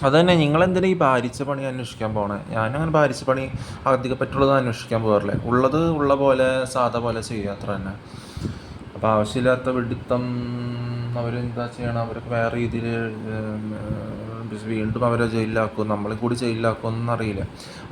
അതുതന്നെ നിങ്ങളെന്തിനാ ഈ ഭാരിച്ച പണി അന്വേഷിക്കാൻ പോണേ? ഞാനങ്ങനെ ഭാരിച്ച പണി അധികം പറ്റുള്ളത് അന്വേഷിക്കാൻ പോകാറില്ലേ. ഉള്ളത് ഉള്ള പോലെ സാധാ പോലെ ചെയ്യുക, അത്ര തന്നെ. അപ്പോൾ ആവശ്യമില്ലാത്ത വെഡിത്തം അവരെന്താ ചെയ്യണം, അവരൊക്കെ വേറെ രീതിയിൽ വീണ്ടും അവരെ ജയിലിലാക്കും, നമ്മളെ കൂടി ജയിലിലാക്കുമെന്നൊന്നും അറിയില്ല.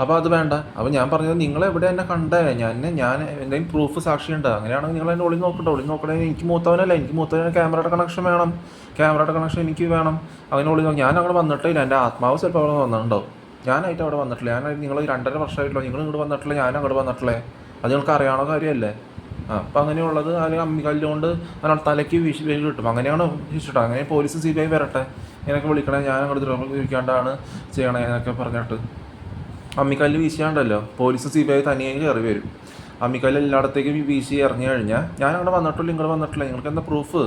അപ്പോൾ അത് വേണ്ട. അപ്പോൾ ഞാൻ പറഞ്ഞത് നിങ്ങളെവിടെ എന്നെ കണ്ടേ, ഞാൻ എന്തെങ്കിലും പ്രൂഫ് സാക്ഷിയുണ്ട്, അങ്ങനെയാണെങ്കിൽ നിങ്ങൾ എന്നെ ഒളി നോക്കട്ടെ. ഒളി നോക്കണേ എനിക്ക് മൂത്തവനല്ല, എനിക്ക് മൂത്തവന് ക്യാമറയുടെ കണക്ഷൻ വേണം, ക്യാമറയുടെ കണക്ഷൻ എനിക്ക് വേണം. അങ്ങനെ ഒളി നോക്കി ഞാൻ അങ്ങോട്ട് വന്നിട്ടില്ല. എൻ്റെ ആത്മാവ് ചിലപ്പോൾ അവിടെ വന്നിട്ടുണ്ടാവും. ഞാനായിട്ട് അവിടെ വന്നിട്ടില്ല. ഞാനായിട്ട് നിങ്ങൾ 2.5 വർഷമായിട്ടല്ലോ നിങ്ങൾ ഇങ്ങോട്ട് വന്നിട്ടില്ല, ഞാൻ അങ്ങോട്ട് വന്നിട്ടില്ലേ. അത് നിങ്ങൾക്ക് അറിയാവുന്ന കാര്യമല്ലേ. അപ്പം അങ്ങനെയുള്ളത് അതിൽ അമ്മിക്കല്ലുകൊണ്ട് അതിനുള്ള തലയ്ക്ക് വെയിൽ കിട്ടും. അങ്ങനെയാണ് ഇഷ്ടം. അങ്ങനെ പോലീസ് CBI വരട്ടെ, എനിക്ക് വിളിക്കണേ, ഞാൻ അങ്ങോട്ട് ദ്രോഹിക്കാണ്ടാണ് ചെയ്യണേ എന്നൊക്കെ പറഞ്ഞിട്ട് അമ്മിക്കല്ല് വീശിയാണ്ടല്ലോ പോലീസ് CBI തനിയെ കയറി വരും. അമ്മിക്കല്ല് എല്ലായിടത്തേക്കും വീശി ഇറങ്ങി കഴിഞ്ഞാൽ ഞാൻ അങ്ങോട്ട് വന്നിട്ടില്ല, ഇങ്ങോട്ട് വന്നിട്ടില്ല, നിങ്ങൾക്ക് എന്താ പ്രൂഫ്?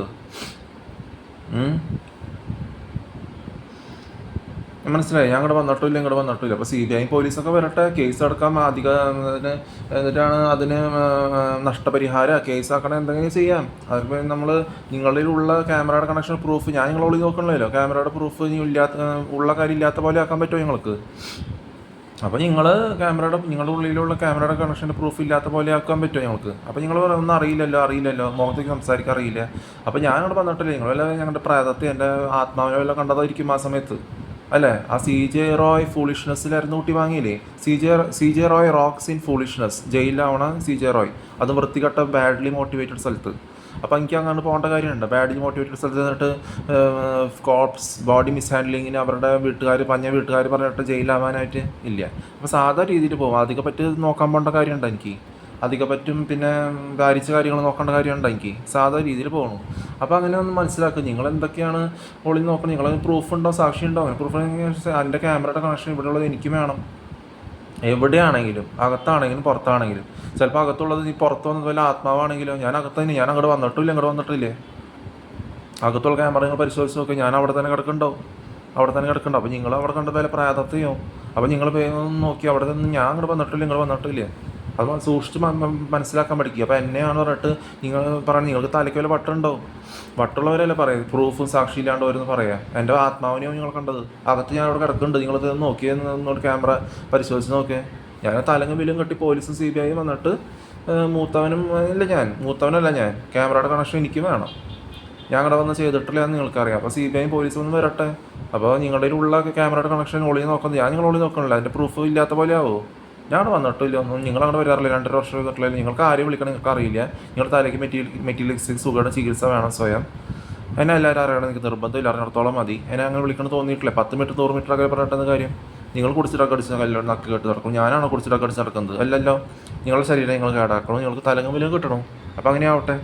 മനസ്സിലായി. ഞാൻ അങ്ങോട്ട് വന്നിട്ടില്ല, ഇങ്ങോട്ട് വന്നിട്ടില്ല. അപ്പോൾ CBI പോലീസൊക്കെ വരട്ടെ, കേസ് എടുക്കാം അധികം. എന്നിട്ടാണ് അതിന് നഷ്ടപരിഹാരം കേസാക്കണം, എന്തെങ്കിലും ചെയ്യാം. അതിപ്പോൾ നമ്മൾ നിങ്ങളിലുള്ള ക്യാമറയുടെ കണക്ഷൻ പ്രൂഫ് ഞാൻ നിങ്ങളോട് നോക്കണമല്ലോ. ക്യാമറയുടെ പ്രൂഫ് ഉള്ള കാര്യം ഇല്ലാത്ത പോലെ ആക്കാൻ പറ്റുമോ നിങ്ങൾക്ക്? അപ്പോൾ നിങ്ങളുടെ ഉള്ളിലുള്ള ക്യാമറയുടെ കണക്ഷൻ്റെ പ്രൂഫ് ഇല്ലാത്ത പോലെ ആക്കാൻ പറ്റുമോ ഞങ്ങൾക്ക്? അപ്പോൾ നിങ്ങൾ ഒന്നും അറിയില്ലല്ലോ, മുഖത്തേക്ക് സംസാരിക്കാൻ അറിയില്ല. അപ്പോൾ ഞാനവിടെ വന്നിട്ടില്ല, നിങ്ങളെല്ലാം ഞങ്ങളുടെ പ്രേതത്തെ എൻ്റെ ആത്മാവിനെ വല്ലതും കണ്ടതായിരിക്കും ആ സമയത്ത് അല്ലേ. ആ CJ റോയ് ഫൂളിഷ്നെസ്സിലായിരുന്നു കുട്ടി വാങ്ങിയില്ലേ. CJ Roy rocks in foolishness, ജയിലിലാവണ CJ റോയ്, അത് വൃത്തികെട്ട ബാഡ്ലി മോട്ടിവേറ്റഡ് സ്ഥലത്ത്. അപ്പോൾ എനിക്ക് അങ്ങോട്ട് പോകേണ്ട കാര്യമുണ്ട്. ബാഡ്ലി മോട്ടിവേറ്റഡ് സ്ഥലത്ത് നിന്നിട്ട് കോപ്സ് ബോഡി മിസ്ഹാൻഡ്ലിങ്ങിന് അവരുടെ പഞ്ഞ വീട്ടുകാർ പറഞ്ഞിട്ട് ജയിലാവാനായിട്ട് ഇല്ല. അപ്പോൾ സാധാ രീതിയിൽ പോകും. അധികം പറ്റി നോക്കാൻ പോകേണ്ട കാര്യമുണ്ട് എനിക്ക്, അധികം പറ്റും പിന്നെ ഭാരിച്ച കാര്യങ്ങൾ നോക്കേണ്ട കാര്യമുണ്ട് എനിക്ക്. സാധാ രീതിയിൽ പോകണം. അപ്പോൾ അങ്ങനെ ഒന്ന് മനസ്സിലാക്കുക, നിങ്ങൾ എന്തൊക്കെയാണ് ഒളി നോക്കണം. നിങ്ങൾ പ്രൂഫ് ഉണ്ടോ, സാക്ഷി ഉണ്ടോ? അങ്ങനെ പ്രൂഫ് എൻ്റെ ക്യാമറയുടെ കണക്ഷൻ ഇവിടെയുള്ളത് എനിക്ക് വേണം. എവിടെയാണെങ്കിലും, അകത്താണെങ്കിലും പുറത്താണെങ്കിലും. ചിലപ്പോൾ അകത്തുള്ളത് നീ പുറത്ത് വന്നത് വല്ല ആത്മാവാണെങ്കിലോ. ഞാൻ അകത്ത് തന്നെ, ഞാൻ അങ്ങോട്ട് വന്നിട്ടില്ലേ. അകത്തുള്ള ക്യാമറ പരിശോധിച്ച് നോക്കി, ഞാൻ അവിടെ തന്നെ കിടക്കുന്നുണ്ടാവും. അപ്പോൾ നിങ്ങൾ അവിടെ കണ്ടത് വല്ല പ്രായത്തെയോ. അപ്പോൾ നിങ്ങൾ നോക്കി അവിടെ നിന്ന് ഞാൻ അങ്ങോട്ട് വന്നിട്ടില്ലേ. അത് സൂക്ഷിച്ച് മനസ്സിലാക്കാൻ പഠിക്കുക. അപ്പോൾ എന്നെയാണ് പറഞ്ഞിട്ട് നിങ്ങൾ പറയുന്നത് നിങ്ങൾക്ക് തലയ്ക്ക് വല്ല വട്ടുള്ളവരല്ലേ പറയും പ്രൂഫും സാക്ഷി ഇല്ലാണ്ട് വരുമെന്ന് പറയാം. എൻ്റെ ആത്മാവിനെയോ നിങ്ങൾ കണ്ടത്. അകത്ത് ഞാൻ അവിടെ കിടക്കുന്നുണ്ട്, നിങ്ങളത് നോക്കിയെന്നോട് ക്യാമറ പരിശോധിച്ച് നോക്കിയേ. ഞാൻ തലങ്ങും വിലും കെട്ടി പോലീസും CBI വന്നിട്ട് മൂത്തവനല്ല ഞാൻ, ക്യാമറയുടെ കണക്ഷൻ എനിക്ക് വേണം. ഞാൻ അവിടെ വന്ന് ചെയ്തിട്ടില്ല എന്ന് നിങ്ങൾക്കറിയാം. അപ്പോൾ CBI പോലീസ് വന്ന് വരട്ടെ. അപ്പോൾ നിങ്ങളുടെ ഉള്ള ക്യാമറയുടെ കണക്ഷൻ ഒളി നോക്കുന്നത് ഞാൻ നിങ്ങൾ ഒളി നോക്കണില്ല. അതിൻ്റെ പ്രൂഫ് ഇല്ലാത്ത പോലെ ആവുമോ? ഞാൻ വന്നിട്ടില്ല, ഒന്നും നിങ്ങളങ്ങനെ വരാറില്ല. 2.5 വർഷം വന്നിട്ടില്ല. നിങ്ങൾക്ക് ആരെയും വിളിക്കണം, നിങ്ങൾക്ക് അറിയില്ല. നിങ്ങളുടെ തലയ്ക്ക് മെറ്റീരിയലിസ്റ്റിക് സുഖയുടെ ചികിത്സ വേണം സ്വയം. എന്നെ എല്ലാവരും അറിയണം, എനിക്ക് നിർബന്ധമില്ല, അറിഞ്ഞിടത്തോളം മതി. എന്നെ അങ്ങനെ വിളിക്കണം തോന്നിയിട്ടില്ല. 10 മീറ്റർ 100 മീറ്റർ ഒക്കെ പറഞ്ഞിട്ടെന്ന് കാര്യം. നിങ്ങൾ കുടിച്ചിട്ടൊക്കെ അടിച്ച് കല്ലോട് നക്കി കെട്ടി നടക്കും. ഞാനാണോ കുടിച്ചിട്ടൊക്കെ അടിച്ച് നടക്കുന്നത്? അല്ലല്ലോ. നിങ്ങളുടെ ശരീരം നിങ്ങൾ കേടാക്കണം, നിങ്ങൾക്ക് തലങ്ങും വിലും കിട്ടണം. അപ്പോൾ അങ്ങനെ ആവട്ടെ.